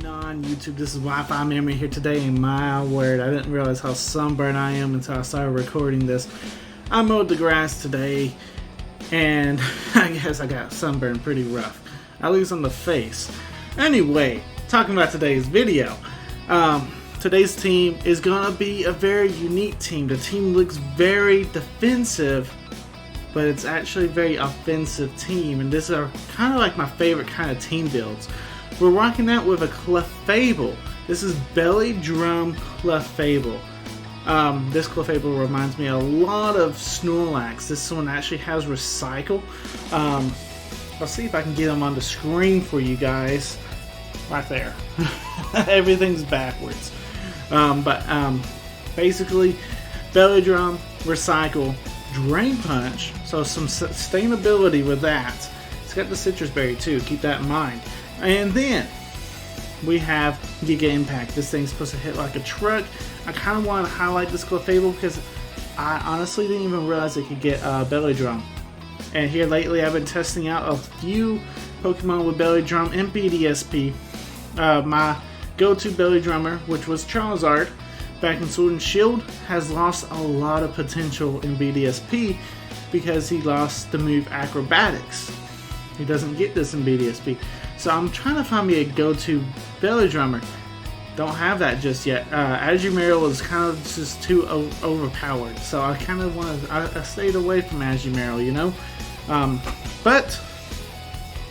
on YouTube? This is Wi-Fi Memory here today, and my word, I didn't realize how sunburned I am until I started recording this. I mowed the grass today, and I guess I got sunburned pretty rough, at least on the face. Anyway, talking about today's video, today's team is gonna be a very unique team. The team looks very defensive, but it's actually a very offensive team, and this is kind of like my favorite kind of team builds. We're rocking out with a Clefable. This is Belly Drum Clefable. This Clefable reminds me a lot of Snorlax. This one actually has Recycle. I'll see if I can get them on the screen for you guys. Right there. Everything's backwards. Basically, Belly Drum, Recycle, Drain Punch. So some sustainability with that. It's got the Citrus Berry too. Keep that in mind. And then we have Giga Impact. This thing's supposed to hit like a truck. I kind of want to highlight this Clefable because I honestly didn't even realize it could get Belly Drum. And here lately I've been testing out a few Pokemon with Belly Drum and BDSP. My go-to Belly Drummer, which was Charizard, back in Sword and Shield, has lost a lot of potential in BDSP because he lost the move Acrobatics. He doesn't get this in BDSP. So I'm trying to find me a go-to Belly Drummer. Don't have that just yet. Azumarill is kind of just too overpowered. So I kind of want to... I stayed away from Azumarill, you know? But,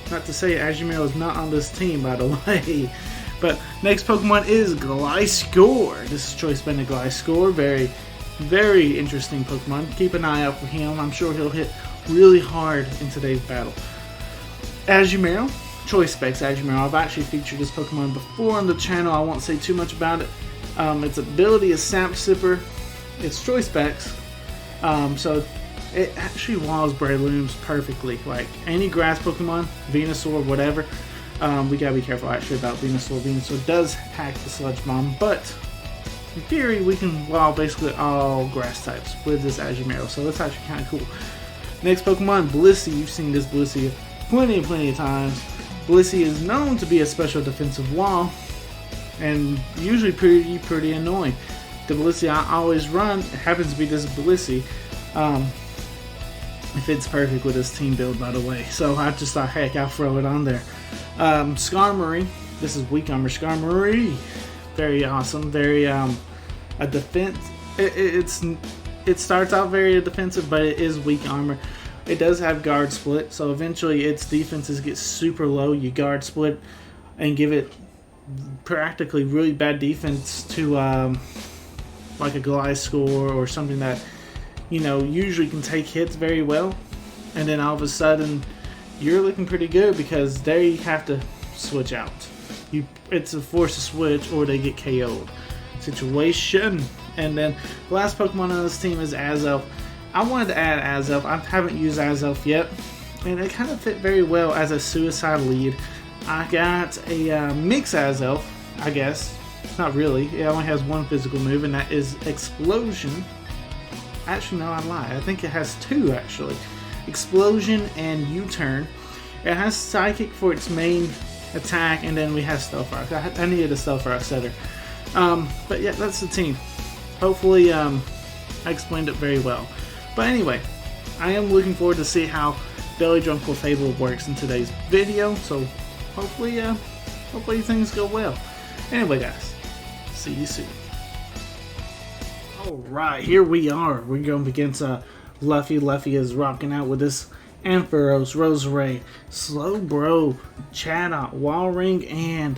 not to say Azumarill is not on this team, by the way. But next Pokemon is Gliscor. This is Choice Band of Gliscor. Very, very interesting Pokemon. Keep an eye out for him. I'm sure he'll hit really hard in today's battle. Azumarill. Choice Specs Azumarill. I've actually featured this Pokemon before on the channel. I won't say too much about it. Its ability is Sap Sipper. It's Choice Specs. So it actually walls Breloom's perfectly. Like any grass Pokemon, Venusaur, whatever. We gotta be careful actually about Venusaur. Venusaur does hack the Sludge Bomb, but in theory we can wall basically all grass types with this Azumarill. So that's actually kind of cool. Next Pokemon, Blissey. You've seen this Blissey plenty of times. Blissey is known to be a special defensive wall, and usually pretty annoying. The Blissey I always run happens to be this Blissey. It fits perfect with this team build, by the way. So I just thought, heck, I'll throw it on there. Skarmory. This is Weak Armor Skarmory. Very awesome. Very a defense. It starts out very defensive, but it is weak armor. It does have guard split, so eventually its defenses get super low. You guard split and give it practically really bad defense to like a Gliscor or something that, you know, usually can take hits very well, and then all of a sudden you're looking pretty good because they have to switch out. It's a force to switch or they get KO'd situation. And then the last Pokemon on this team is Azelf. I wanted to add Azelf. I haven't used Azelf yet, and it kind of fit very well as a suicide lead. I got a mix Azelf, I guess. Not really. It only has one physical move, and that is Explosion. Actually, no, I lied. I think it has two, actually. Explosion and U-Turn. It has Psychic for its main attack, and then we have Stealth Rock. I needed a Stealth Rock setter. But yeah, that's the team. Hopefully, I explained it very well. But anyway, I am looking forward to see how Belly Drum Clefable works in today's video. So hopefully things go well. Anyway, guys, see you soon. Alright, here we are. We're going against Luffy. Luffy is rocking out with this Ampharos, Roserade, Slowbro, Chatot, Walring, and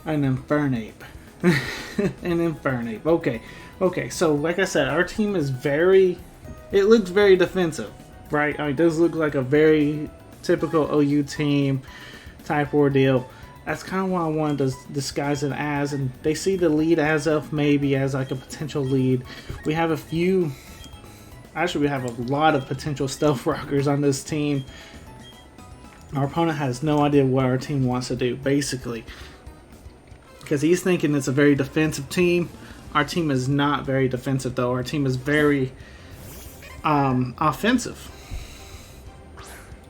an Infernape. An Infernape. Okay, so like I said, our team is it looks very defensive, right? It does look like a very typical OU team type ordeal. That's kind of what I wanted to disguise it as, and they see the lead Azelf maybe as like a potential lead. We have we have a lot of potential Stealth Rockers on this team. Our opponent has no idea what our team wants to do, basically, because he's thinking it's a very defensive team. Our team is not very defensive, though. Our team is very offensive.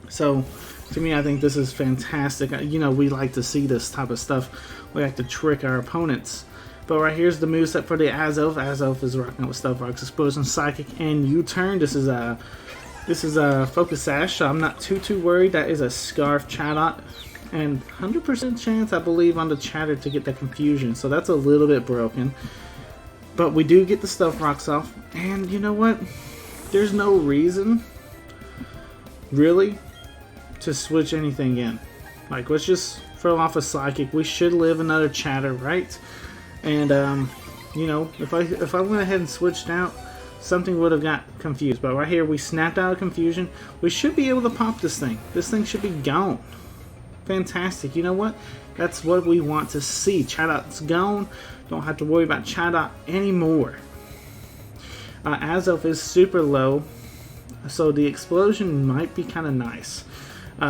So To me, I think this is fantastic. You know, we like to see this type of stuff. We like to trick our opponents. But right here's the moveset for the Azelf. Azelf is rocking with Stealth Rocks, Explosion, Psychic, and U-Turn. This is a Focus Sash, so I'm not too worried. That is a Scarf Chatot, and 100% chance, I believe, on the Chatter to get that Confusion. So that's a little bit broken. But we do get the Stealth Rocks off, and you know what? There's no reason, really, to switch anything in. Like, let's just throw off a Psychic. We should live another Chatter, right? And you know, if I went ahead and switched out, something would have got confused. But right here, we snapped out of Confusion. We should be able to pop this thing. This thing should be gone. Fantastic. You know what? That's what we want to see. Chatot's gone. Don't have to worry about Chatot anymore. Azelf is super low, so the explosion might be kind of nice.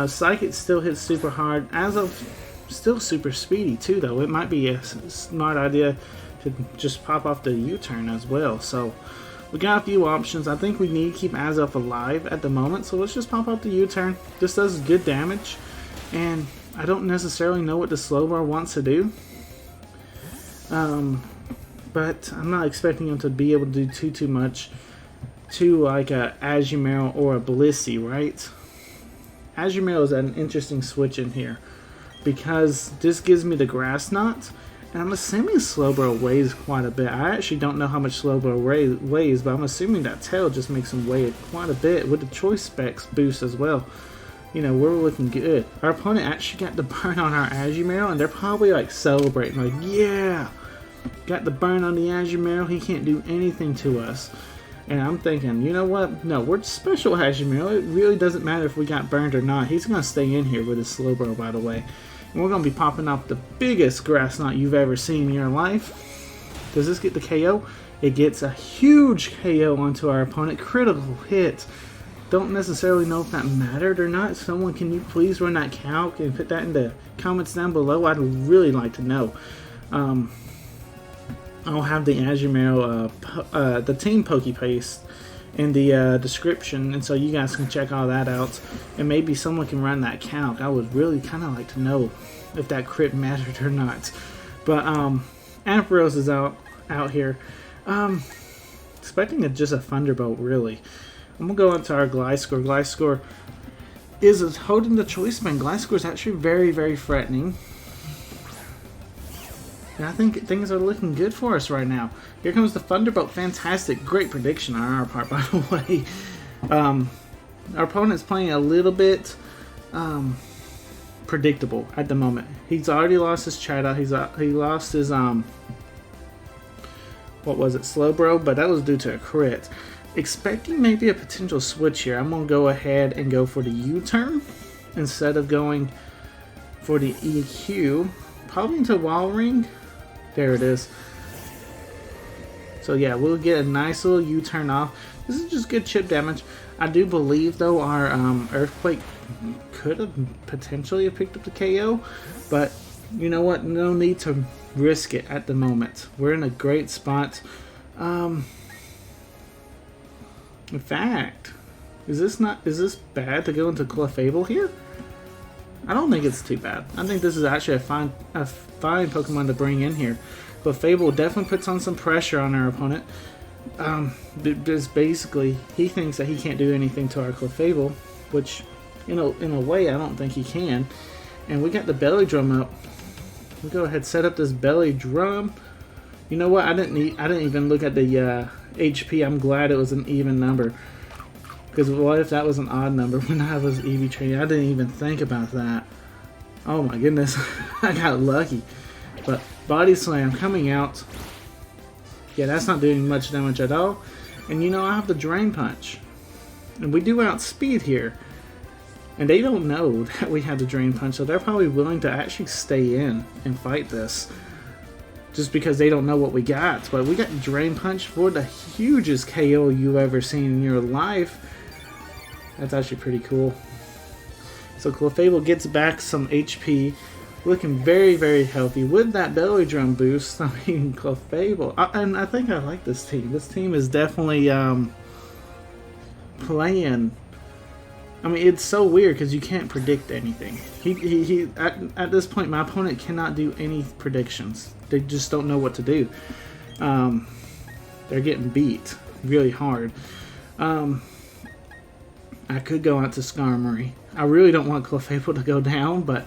Psychic still hits super hard. Azelf still super speedy too, though. It might be a smart idea to just pop off the U-turn as well. So we got a few options. I think we need to keep Azelf alive at the moment, so let's just pop off the U-turn. This does good damage, and I don't necessarily know what the Slowbro wants to do. But I'm not expecting him to be able to do too much to like a Azumarill or a Blissey, right? Azumarill is an interesting switch in here, because this gives me the Grass Knot, and I'm assuming Slowbro weighs quite a bit. I actually don't know how much Slowbro weighs, but I'm assuming that tail just makes him weigh quite a bit, with the Choice Specs boost as well. You know, we're looking good. Our opponent actually got the burn on our Azumarill, and they're probably like celebrating, like, yeah, got the burn on the Azumarill, he can't do anything to us. And I'm thinking, you know what? No, we're special Azumarill. It really doesn't matter if we got burned or not. He's going to stay in here with his Slowbro, by the way. And we're going to be popping off the biggest Grass Knot you've ever seen in your life. Does this get the KO? It gets a huge KO onto our opponent. Critical hit. Don't necessarily know if that mattered or not. Someone, can you please run that calc and put that in the comments down below? I'd really like to know. I'll have the Azumarill, the team Pokepaste in the description, and so you guys can check all that out, and maybe someone can run that calc. I would really kind of like to know if that crit mattered or not. But Ampharos is out here. Expecting just a Thunderbolt, really. I'm gonna go into our Gliscor. Gliscor is holding the Choice Band. Gliscor is actually very threatening. And I think things are looking good for us right now. Here comes the Thunderbolt. Fantastic. Great prediction on our part, by the way. Our opponent's playing a little bit predictable at the moment. He's already lost his Chatot. He lost his, what was it, Slowbro? But that was due to a crit. Expecting maybe a potential switch here. I'm going to go ahead and go for the U-turn instead of going for the EQ. Probably into Wall Ring. There it is. So yeah, we'll get a nice little U-turn off. This is just good chip damage. I do believe, though, our Earthquake could have potentially picked up the KO. But you know what? No need to risk it at the moment. We're in a great spot. In fact, is this bad to go into Clefable here? I don't think it's too bad. I think this is actually a fine Pokemon to bring in here. Clefable definitely puts on some pressure on our opponent. Just basically, he thinks that he can't do anything to our Clefable, which, in a way, I don't think he can. And we got the Belly Drum up. We'll go ahead and set up this Belly Drum. You know what? I didn't even look at the HP. I'm glad it was an even number. Because what if that was an odd number when I was EV training? I didn't even think about that. Oh my goodness. I got lucky. But Body Slam coming out. Yeah, that's not doing much damage at all. And you know, I have the Drain Punch. And we do outspeed here. And they don't know that we have the Drain Punch, so they're probably willing to actually stay in and fight this. Just because they don't know what we got. But we got Drain Punch for the hugest KO you've ever seen in your life. That's actually pretty cool. So Clefable gets back some HP. Looking very healthy with that Belly Drum boost. I mean, Clefable. And I think I like this team. This team is definitely playing I mean, it's so weird because you can't predict anything. At this point, my opponent cannot do any predictions. They just don't know what to do. They're getting beat really hard. I could go out to Skarmory. I really don't want Clefable to go down, but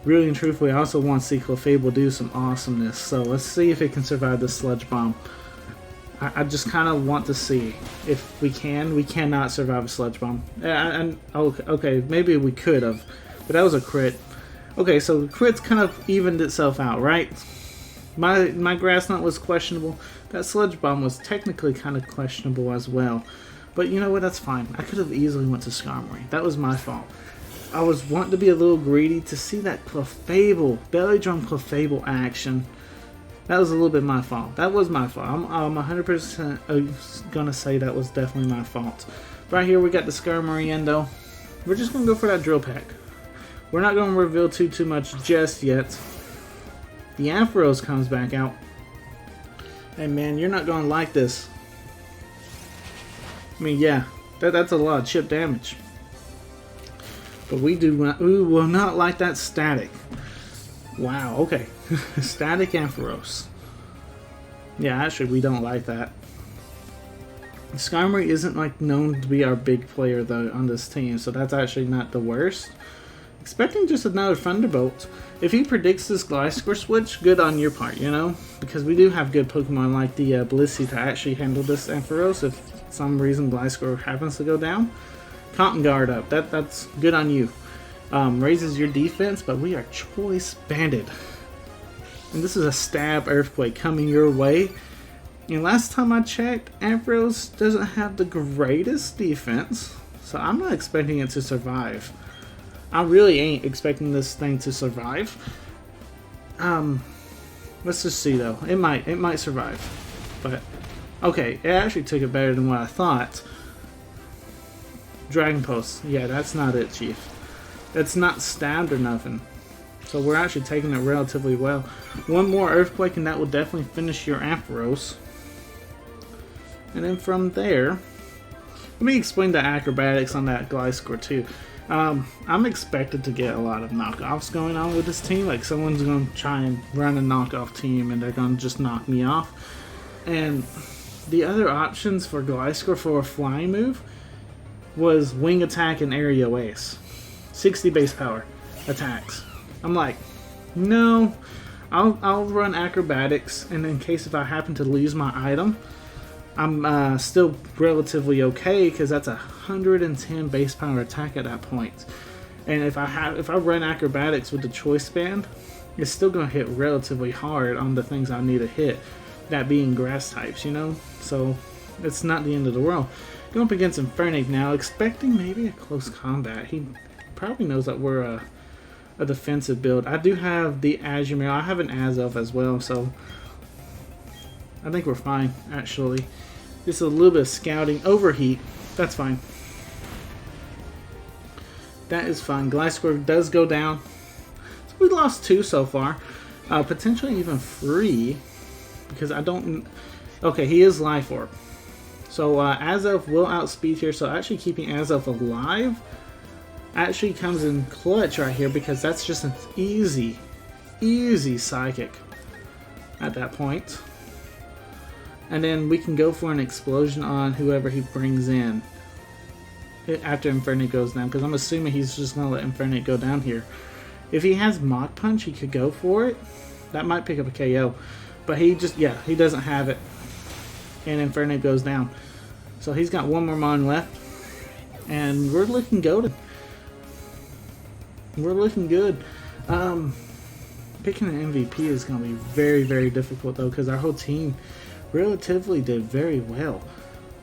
really and truthfully, I also want to see Clefable do some awesomeness. So let's see if it can survive the Sludge Bomb. I just kind of want to see if we can. We cannot survive a Sludge Bomb. Okay, maybe we could have, but that was a crit. Okay, so the crit's kind of evened itself out, right? My Grass Knot was questionable. That Sludge Bomb was technically kind of questionable as well. But you know what? That's fine. I could have easily went to Skarmory. That was my fault. I was wanting to be a little greedy to see that Clefable, Belly Drum Clefable action. That was a little bit my fault. That was my fault. I'm 100% gonna say that was definitely my fault. Right here we got the Skarmory Endo. We're just gonna go for that Drill Peck. We're not gonna reveal too much just yet. The Ampharos comes back out. Hey man, you're not gonna like this. I mean, yeah, that's a lot of chip damage. But we will not like that static. Wow, okay. Static Ampharos. Yeah, actually, we don't like that. Skarmory isn't like known to be our big player though on this team, so that's actually not the worst. Expecting just another Thunderbolt. If he predicts this Gliscor switch, good on your part, you know? Because we do have good Pokemon like the Blissey to actually handle this Ampharos if for some reason Gliscor happens to go down. Cotton Guard up. That's good on you. Raises your defense, but we are Choice Banded. And this is a Stab Earthquake coming your way. And last time I checked, Ampharos doesn't have the greatest defense, so I'm not expecting it to survive. I really ain't expecting this thing to survive. Let's just see though. It might survive. But okay, it actually took it better than what I thought. Dragon Pulse. Yeah, that's not it, Chief. It's not stabbed or nothing. So we're actually taking it relatively well. One more Earthquake and that will definitely finish your Ampharos. And then from there, let me explain the acrobatics on that Gliscor too. I'm expected to get a lot of knockoffs going on with this team. Like someone's going to try and run a knockoff team and they're going to just knock me off. And the other options for Gliscor for a flying move was Wing Attack and Aerial Ace. 60 base power attacks. I'm like, no, I'll run acrobatics, and in case if I happen to lose my item, I'm still relatively okay because that's 110 base power attack at that point. And if I run acrobatics with the Choice Band, it's still gonna hit relatively hard on the things I need to hit. That being grass types, you know. So it's not the end of the world. Going up against Infernape now, expecting maybe a close combat. He probably knows that we're a defensive build. I do have the Azumarill. I have an Azelf as well, so I think we're fine, actually. Just a little bit of scouting. Overheat. That's fine. That is fine. Gliscor does go down. So we lost 2 so far. Potentially even 3. Because I don't... Okay, he is Life Orb. So Azelf will outspeed here. So actually keeping Azelf alive actually comes in clutch right here. Because that's just an easy Psychic at that point. And then we can go for an explosion on whoever he brings in after Infernape goes down, because I'm assuming he's just going to let Infernape go down here. If he has Mach Punch, he could go for it. That might pick up a KO. But he just, yeah, he doesn't have it. And Infernape goes down. So he's got one more Mon left. And we're looking good. We're looking good. Picking an MVP is going to be very difficult, though, because our whole team relatively did very well,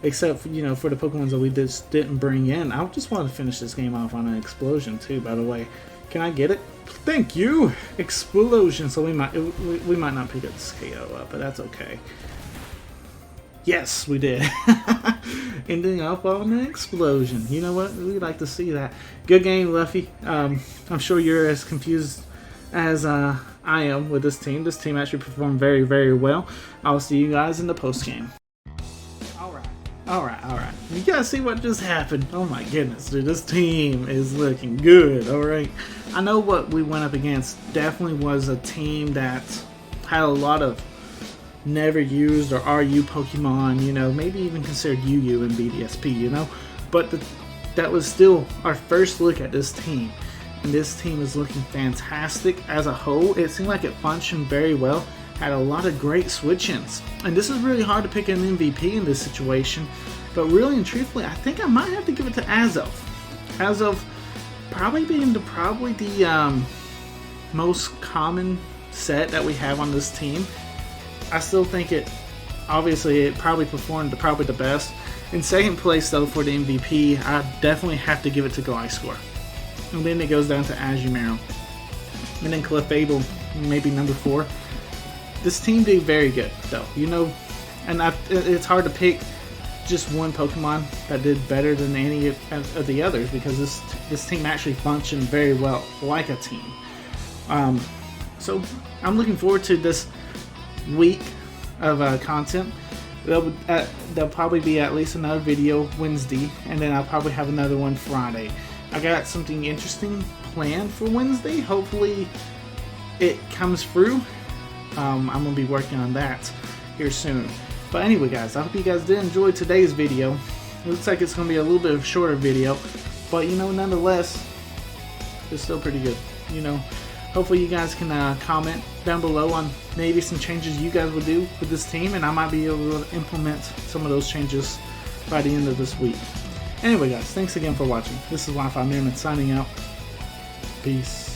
except for, you know, for the Pokemon that we just didn't bring in. I just want to finish this game off on an explosion too, by the way. Can I get it? Thank you! Explosion! So we might not pick up this KO up, but that's okay. Yes, we did. Ending up on an explosion. You know what? We like to see that. Good game, Luffy. I'm sure you're as confused as I am with this team. This team actually performed very well. I'll see you guys in the post game. Alright. you guys see what just happened? Oh my goodness, dude, this team is looking good, alright? I know what we went up against definitely was a team that had a lot of never used or RU Pokemon, you know, maybe even considered UU and BDSP, you know? But that was still our first look at this team. And this team is looking fantastic as a whole. It seemed like it functioned very well. Had a lot of great switch-ins. And this is really hard to pick an MVP in this situation. But really and truthfully, I think I might have to give it to Azelf. Azelf probably being the most common set that we have on this team. I still think it probably performed the best. In second place though for the MVP, I definitely have to give it to Gliscor. And then it goes down to Azumarill. And then Clefable, maybe number 4. This team did very good though, you know, and it's hard to pick just one Pokemon that did better than any of the others because this team actually functioned very well like a team. So I'm looking forward to this week of content. There'll probably be at least another video Wednesday, and then I'll probably have another one Friday. I got something interesting planned for Wednesday. Hopefully it comes through. I'm going to be working on that here soon. But anyway guys, I hope you guys did enjoy today's video. It looks like it's going to be a little bit of a shorter video, but you know, nonetheless, it's still pretty good, you know. Hopefully you guys can comment down below on maybe some changes you guys would do with this team, and I might be able to implement some of those changes by the end of this week. Anyway guys, thanks again for watching. This is Wi-Fi Merriman signing out. Peace.